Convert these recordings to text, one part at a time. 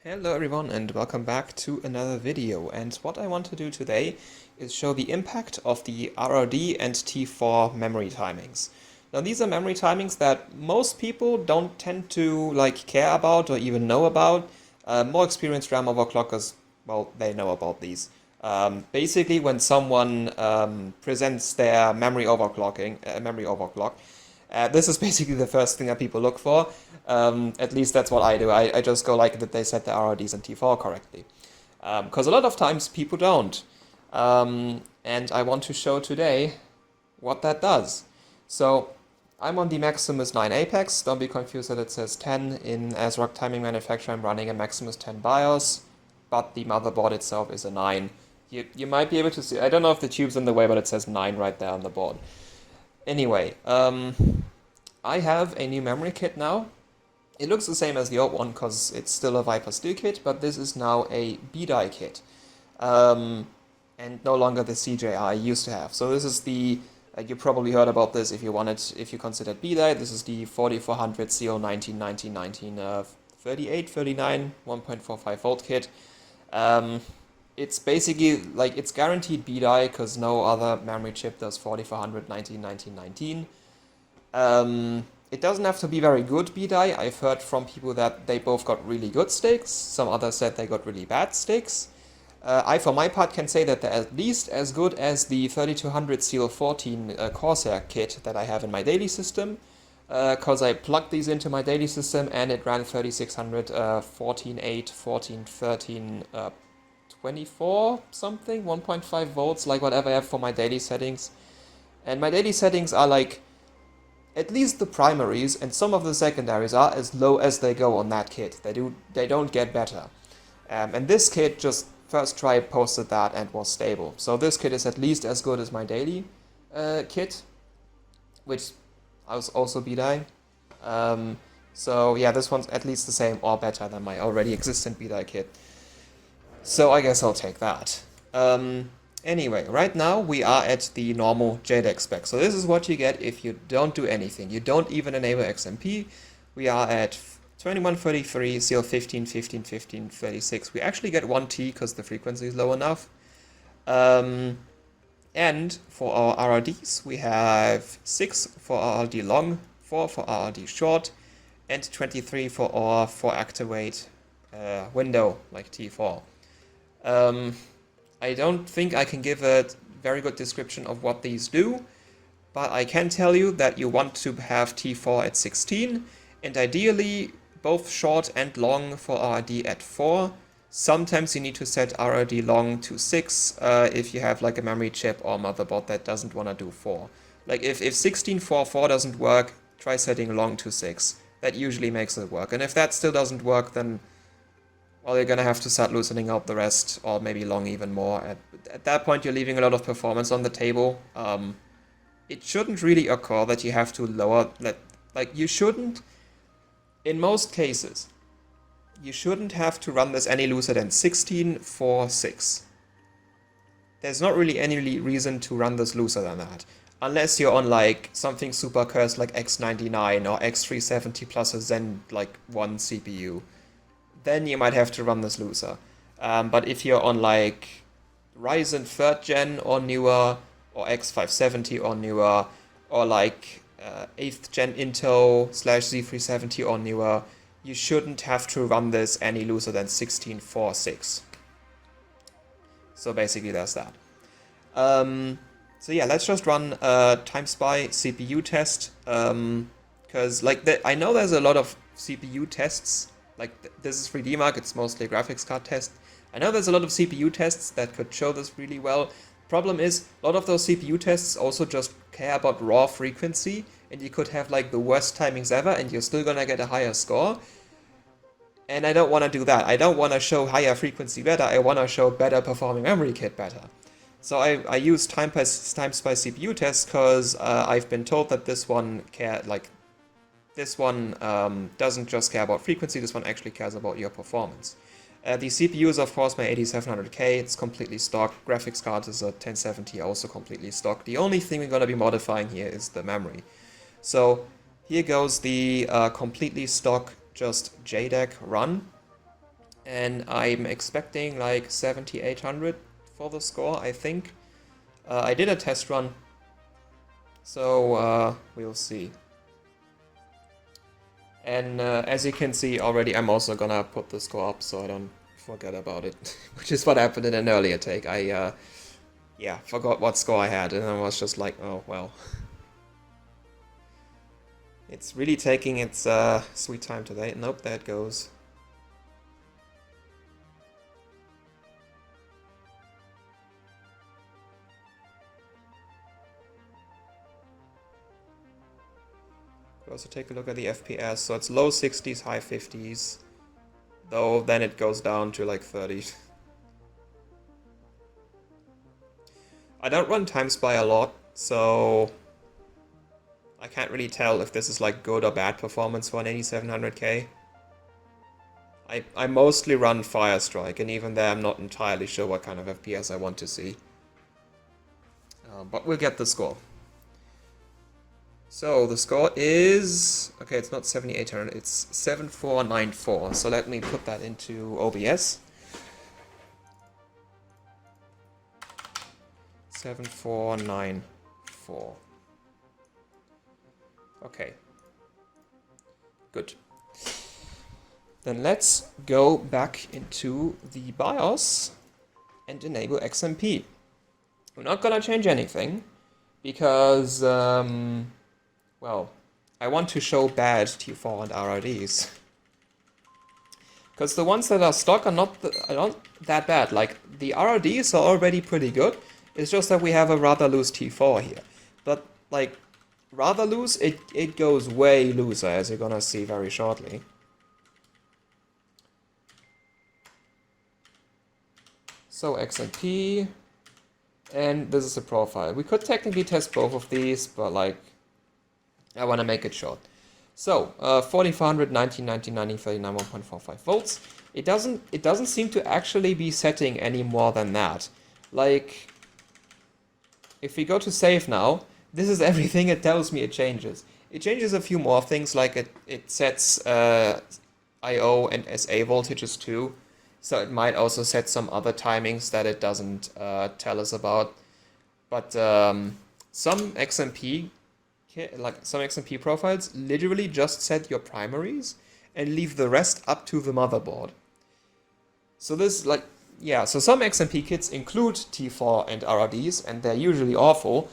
Hello everyone and welcome back to another video, and what I want to do today is show the impact of the RRD and T4 memory timings. Now these are memory timings that most people don't tend to care about or even know about. More experienced RAM overclockers, well, they know about these. Basically when someone presents their memory overclock, this is basically the first thing that people look for. At least that's what I do. I just go like that they set the RRDs and T4 correctly. Because a lot of times people don't. And I want to show today what that does. So I'm on the Maximus 9 Apex. Don't be confused that it says 10. In ASRock Timing Manufacturer I'm running a Maximus 10 BIOS, but the motherboard itself is a 9. You might be able to see, I don't know if the tube's in the way, but it says 9 right there on the board. Anyway, I have a new memory kit now. It looks the same as the old one because it's still a Viper Steel kit, but this is now a B-die kit. And no longer the CJ I used to have. So this is the, you probably heard about this if you considered B-die. This is the 4400 CO 38, 39, 1.45 volt kit. It's basically, it's guaranteed B-die because no other memory chip does 4400, 19. It doesn't have to be very good B-die. I've heard from people that they both got really good sticks. Some others said they got really bad sticks. I, for my part, can say that they're at least as good as the 3200 Seal 14 Corsair kit that I have in my daily system. Because I plugged these into my daily system and it ran 3600, 14.8, 14.13, 24 something, 1.5 volts, like whatever I have for my daily settings. And my daily settings are at least the primaries and some of the secondaries are as low as they go on that kit. They don't get better. And this kit just first try posted that and was stable. So this kit is at least as good as my daily kit, which I was also B-die. So yeah, this one's at least the same or better than my already existent B-die kit. So I guess I'll take that. Anyway, right now we are at the normal JDEC spec. So this is what you get if you don't do anything. You don't even enable XMP. We are at 2133, CL 15, 15, 15, 36. We actually get 1T because the frequency is low enough. And for our RRDs, we have 6 for RRD long, 4 for RRD short, and 23 for our 4 activate window, like T4. I don't think I can give a very good description of what these do, but I can tell you that you want to have T4 at 16, and ideally both short and long for RRD at 4. Sometimes you need to set RRD long to 6 if you have a memory chip or motherboard that doesn't want to do 4. If 16.4.4 doesn't work, try setting long to 6. That usually makes it work, and if that still doesn't work, then well, you're going to have to start loosening out the rest, or maybe long even more. At that point, you're leaving a lot of performance on the table. It shouldn't really occur that you have to lower... you shouldn't... In most cases, you shouldn't have to run this any looser than 16.4.6. There's not really any reason to run this looser than that. Unless you're on, something super cursed like X99 or X370 plus a Zen, 1 CPU. Then you might have to run this looser. But if you're on Ryzen 3rd gen or newer, or X570 or newer, or 8th gen Intel / Z370 or newer, you shouldn't have to run this any looser than 16.4.6. So basically there's that. So yeah, let's just run a TimeSpy CPU test. Because I know there's a lot of CPU tests. This is 3D Mark, it's mostly a graphics card test. I know there's a lot of CPU tests that could show this really well. Problem is, a lot of those CPU tests also just care about raw frequency, and you could have the worst timings ever and you're still gonna get a higher score. And I don't want to do that. I don't want to show higher frequency better, I want to show better performing memory kit better. So I use TimeSpy CPU tests because I've been told that this one This one doesn't just care about frequency, this one actually cares about your performance. The CPU is of course my 8700K, it's completely stock. Graphics card is a 1070, also completely stock. The only thing we're going to be modifying here is the memory. So here goes the completely stock just JDEC run. and I'm expecting like 7800 for the score, I think. I did a test run, so we'll see. And as you can see already, I'm also gonna put the score up so I don't forget about it, which is what happened in an earlier take. I yeah, forgot what score I had, and I was just like, oh well. It's really taking its sweet time today. Nope, there it goes. Also take a look at the FPS, so it's low 60s, high 50s, though then it goes down to like 30. I don't run TimeSpy a lot, so I can't really tell if this is like good or bad performance for an 8700K. I mostly run Firestrike, and even there I'm not entirely sure what kind of FPS I want to see. But we'll get the score. So the score is, okay, it's not 7800, it's 7494. So let me put that into OBS. 7494. Okay. Good. Then let's go back into the BIOS and enable XMP. We're not gonna change anything because well, I want to show bad T4 and RRDs. Because the ones that are stock are not that bad. Like, the RRDs are already pretty good. It's just that we have a rather loose T4 here. But, like, rather loose, it goes way looser, as you're gonna see very shortly. So, XMP, and this is a profile. We could technically test both of these, but, like, I want to make it short. So, 4400, 1990, 1939, 1.45 volts. It doesn't seem to actually be setting any more than that. Like, if we go to save now, this is everything it tells me it changes. It changes a few more things, like it sets I/O and SA voltages too. So it might also set some other timings that it doesn't tell us about. But some XMP profiles literally just set your primaries and leave the rest up to the motherboard. So this, like, yeah, so some XMP kits include T4 and RRDs, and they're usually awful,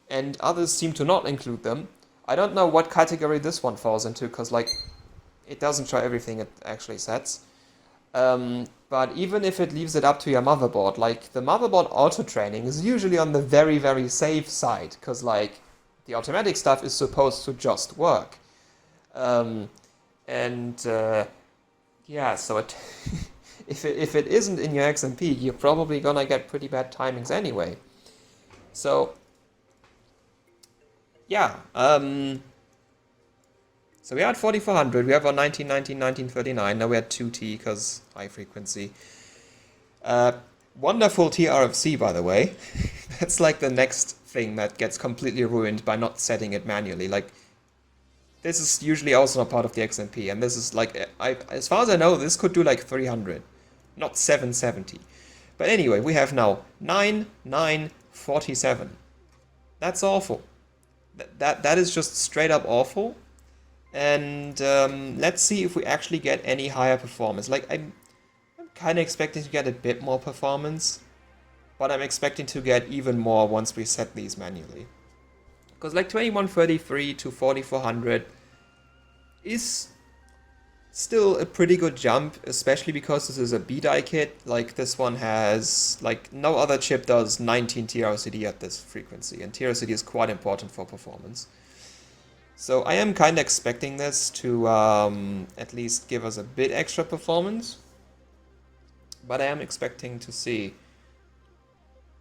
and others seem to not include them. I don't know what category this one falls into, because, like, it doesn't show everything it actually sets. But even if it leaves it up to your motherboard, like, the motherboard auto-training is usually on the very, very safe side, because, like, the automatic stuff is supposed to just work. Yeah, so it if it isn't in your XMP, you're probably gonna get pretty bad timings anyway. So, yeah, so we are at 4400, we have our 1990, 1939, now we're at 2T because high frequency. Wonderful TRFC, by the way. That's like the next thing that gets completely ruined by not setting it manually. Like, this is usually also not part of the XMP, and this is like, as far as I know, this could do like 300, not 770. But anyway, we have now 9947. That's awful. That is just straight up awful. And let's see if we actually get any higher performance. Like, I'm kind of expecting to get a bit more performance, but I'm expecting to get even more once we set these manually. Because like 2133 to 4400 is still a pretty good jump, especially because this is a B-die kit. Like, this one has, like, no other chip does 19 TRCD at this frequency, and TRCD is quite important for performance. So I am kind of expecting this to at least give us a bit extra performance, but I am expecting to see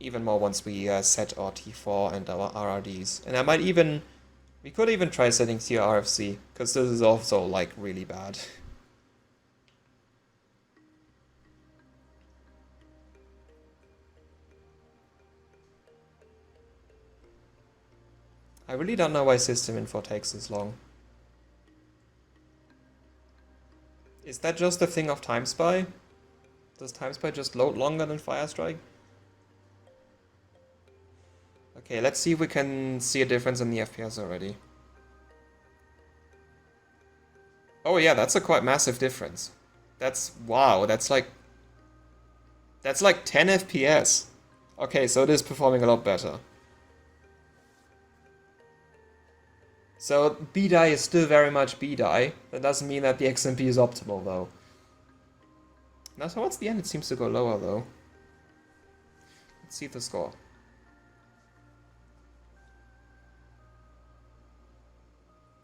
even more once we set our T4 and our RRDs. And we could even try setting TRFC, because this is also, like, really bad. I really don't know why system info takes this long. Is that just a thing of TimeSpy? Does TimeSpy just load longer than Firestrike? Okay, let's see if we can see a difference in the FPS already. Oh yeah, that's a quite massive difference. Wow, that's like 10 FPS. Okay, so it is performing a lot better. So B-die is still very much B-die. That doesn't mean that the XMP is optimal though. Now towards the end it seems to go lower though. Let's see the score.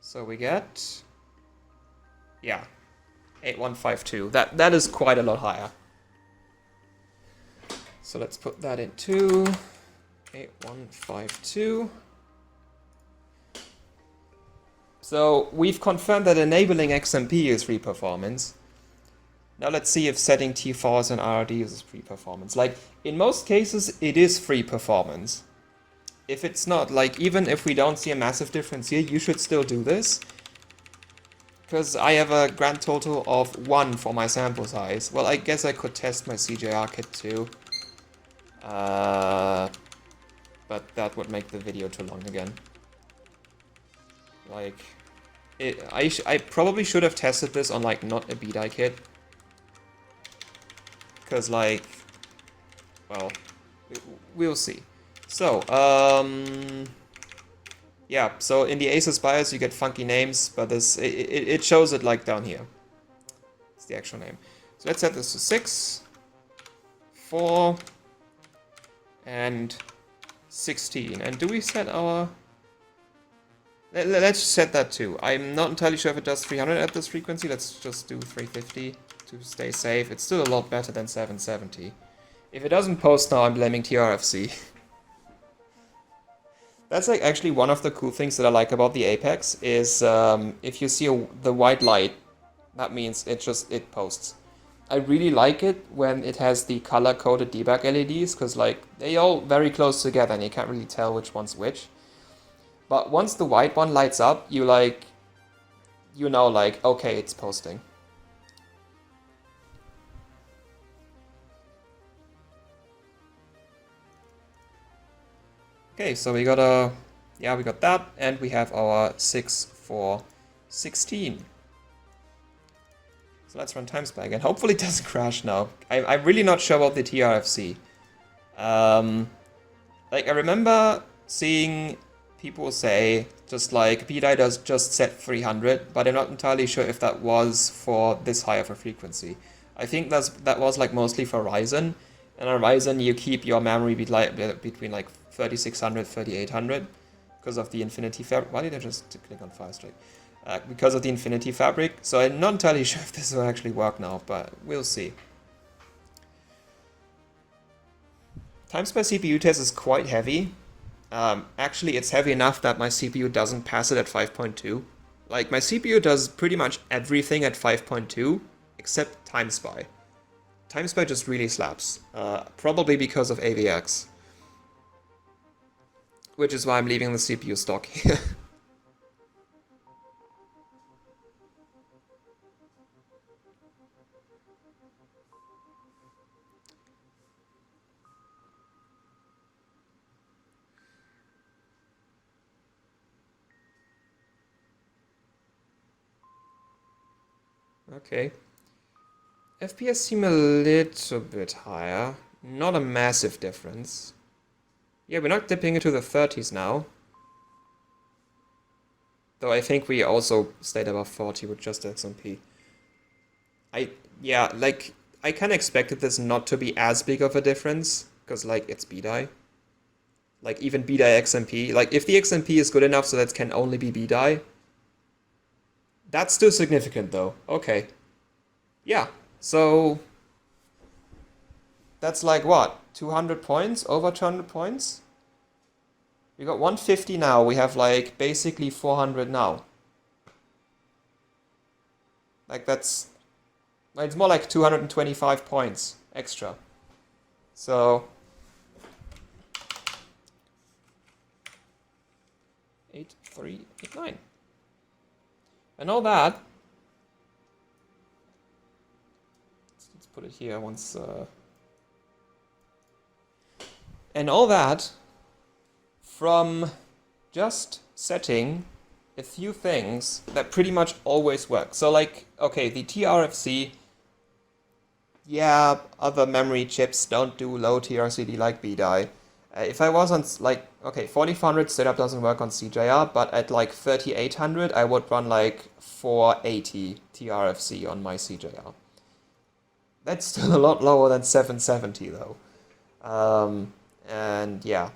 So we get, yeah, 8152. That is quite a lot higher. So let's put that into 8152. So we've confirmed that enabling XMP is free performance. Now let's see if setting T4s and RRDs is free performance. Like, in most cases, it is free performance. If it's not, like, even if we don't see a massive difference here, you should still do this. Because I have a grand total of 1 for my sample size. Well, I guess I could test my CJR kit too. But that would make the video too long again. Like, I probably should have tested this on, like, not a B-die kit. Because, like, well, we'll see. So, yeah, so in the Asus BIOS you get funky names, but this it shows it, like, down here. It's the actual name. So let's set this to 6, 4, and 16. And do we set our... Let's set that too. I'm not entirely sure if it does 300 at this frequency. Let's just do 350 to stay safe. It's still a lot better than 770. If it doesn't post now, I'm blaming TRFC. That's like actually one of the cool things that I like about the Apex is if you see the white light, that means it posts. I really like it when it has the color-coded debug LEDs because like they all very close together and you can't really tell which one's which. But once the white one lights up, you know like okay, it's posting. Okay, so we got that, and we have our 6, 4, 16. So let's run TimeSpy again. Hopefully it doesn't crash now. I'm really not sure about the TRFC. Like, I remember seeing people say, just like, B-die does just set 300, but I'm not entirely sure if that was for this high of a frequency. I think that was, like, mostly for Ryzen. And on Ryzen, you keep your memory between, like, 3600, 3800, because of the Infinity Fabric. Why did I just click on Firestrike? Because of the Infinity Fabric. So I'm not entirely sure if this will actually work now, but we'll see. TimeSpy CPU test is quite heavy. Actually, it's heavy enough that my CPU doesn't pass it at 5.2. Like, my CPU does pretty much everything at 5.2, except TimeSpy. TimeSpy just really slaps, probably because of AVX. Which is why I'm leaving the CPU stock here. Okay. FPS seem a little bit higher. Not a massive difference. Yeah, we're not dipping into the 30s now. Though I think we also stayed above 40 with just XMP. Yeah, like, I kinda expected this not to be as big of a difference, because, like, it's B-die. Like, even B-die XMP. Like, if the XMP is good enough so that can only be B-die, that's still significant, though. Okay. Yeah, so... That's like, what? 200 points? Over 200 points? We got 150 now. We have, like, basically 400 now. Like, that's... It's more like 225 points extra. So... 8389. And all that... Let's put it here once. And all that from just setting a few things that pretty much always work. So like, okay, the TRFC, yeah, other memory chips don't do low TRCD like BDI. If I was on, like, okay, 4400 setup doesn't work on CJR, but at like 3800, I would run like 480 TRFC on my CJR. That's still a lot lower than 770 though. And yeah,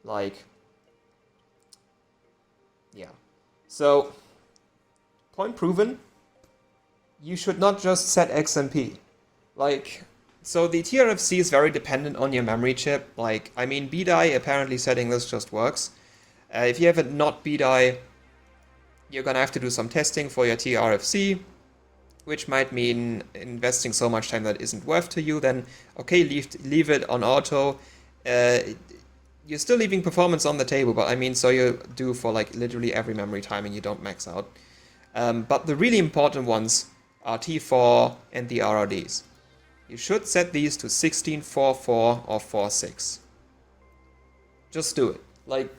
like, yeah. So, point proven, you should not just set XMP. Like, so the TRFC is very dependent on your memory chip. Like, I mean, BDI, apparently setting this just works. If you have a not BDI, you're gonna have to do some testing for your TRFC, which might mean investing so much time that isn't worth to you. Then, okay, leave it on auto. You're still leaving performance on the table, but I mean, so you do for like literally every memory timing, you don't max out. But the really important ones are T4 and the RRDs. You should set these to 16.44 or 4.6. Just do it. Like,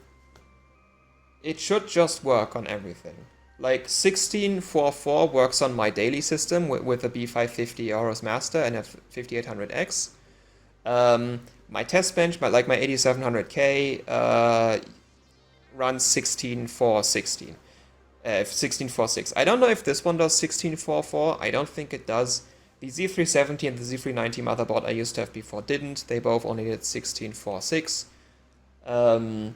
it should just work on everything. Like 16.44 works on my daily system with a B550 Aorus Master and a 5800X. My test bench, my 8700K, runs 16.4.16. 16.4.6. I don't know if this one does 16.4.4. I don't think it does. The Z370 and the Z390 motherboard I used to have before didn't. They both only did 16.4.6.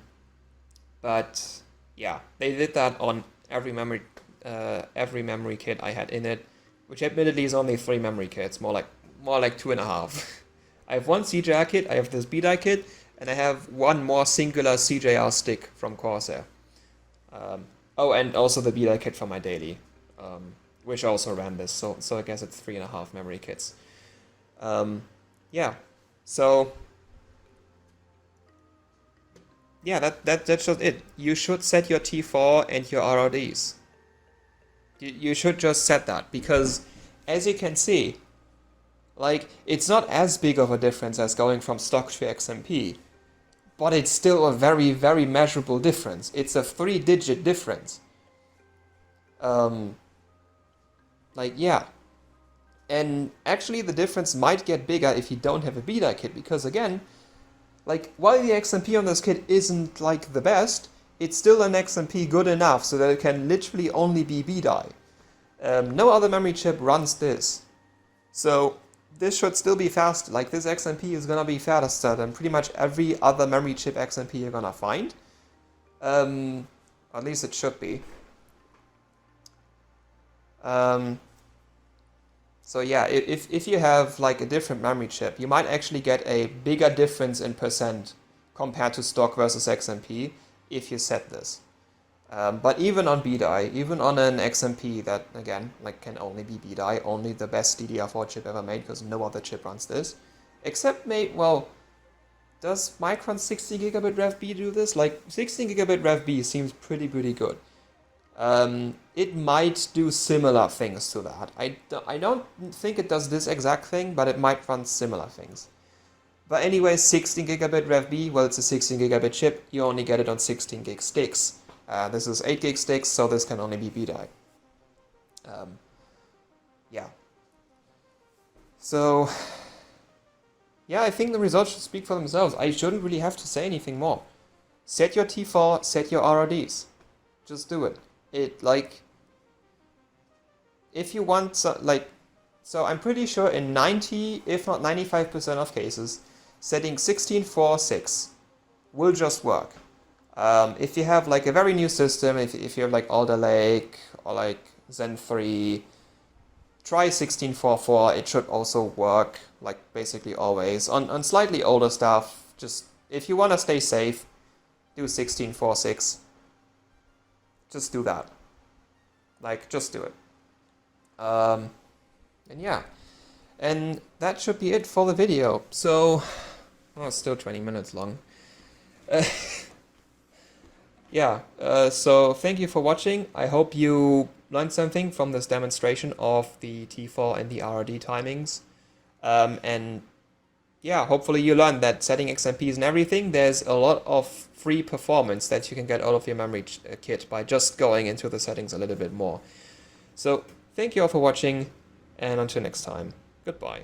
But yeah, they did that on every memory kit I had in it, which admittedly is only 3 memory kits, more like 2.5. I have one CJR kit, I have this BDI kit, and I have one more singular CJR stick from Corsair. Oh, and also the BDI kit for my daily, which also ran this, so I guess it's 3.5 memory kits. Yeah, so yeah, that's just it. You should set your T4 and your RRDs. You should just set that, because as you can see, like, it's not as big of a difference as going from stock to XMP, but it's still a very, very measurable difference. It's a 3-digit difference. Like, yeah. And actually the difference might get bigger if you don't have a BDI kit, because again, like, while the XMP on this kit isn't like the best, it's still an XMP good enough so that it can literally only be BDI. No other memory chip runs this. So this should still be fast. Like, this XMP is gonna be faster than pretty much every other memory chip XMP you're gonna find. At least it should be. So yeah, if you have like a different memory chip, you might actually get a bigger difference in percent compared to stock versus XMP if you set this. But even on BDI, even on an XMP that, again, like, can only be BDI, only the best DDR4 chip ever made, because no other chip runs this. Except, well, does Micron 16 gigabit Rev B do this? Like, 16 gigabit Rev B seems pretty good. It might do similar things to that. I don't think it does this exact thing, but it might run similar things. But anyway, 16 gigabit Rev B, well, it's a 16 gigabit chip, you only get it on 16 gig sticks. This is 8 gig sticks, so this can only be BDI. Yeah. So, yeah, I think the results should speak for themselves. I shouldn't really have to say anything more. Set your T4, set your RRDs. Just do it. Like, if you want, so I'm pretty sure in 90, if not 95% of cases, setting 16.4.6 will just work. If you have like a very new system, if you have like Alder Lake or like Zen 3, try 16.4.4, it should also work, like basically always. On slightly older stuff, just, if you want to stay safe, do 16.4.6. Just do that. Like, just do it. And yeah. And that should be it for the video. So, well, it's still 20 minutes long. Yeah, so thank you for watching. I hope you learned something from this demonstration of the T4 and the RRD timings. And yeah, hopefully you learned that setting XMPs and everything, there's a lot of free performance that you can get out of your memory kit by just going into the settings a little bit more. So thank you all for watching, and until next time, goodbye.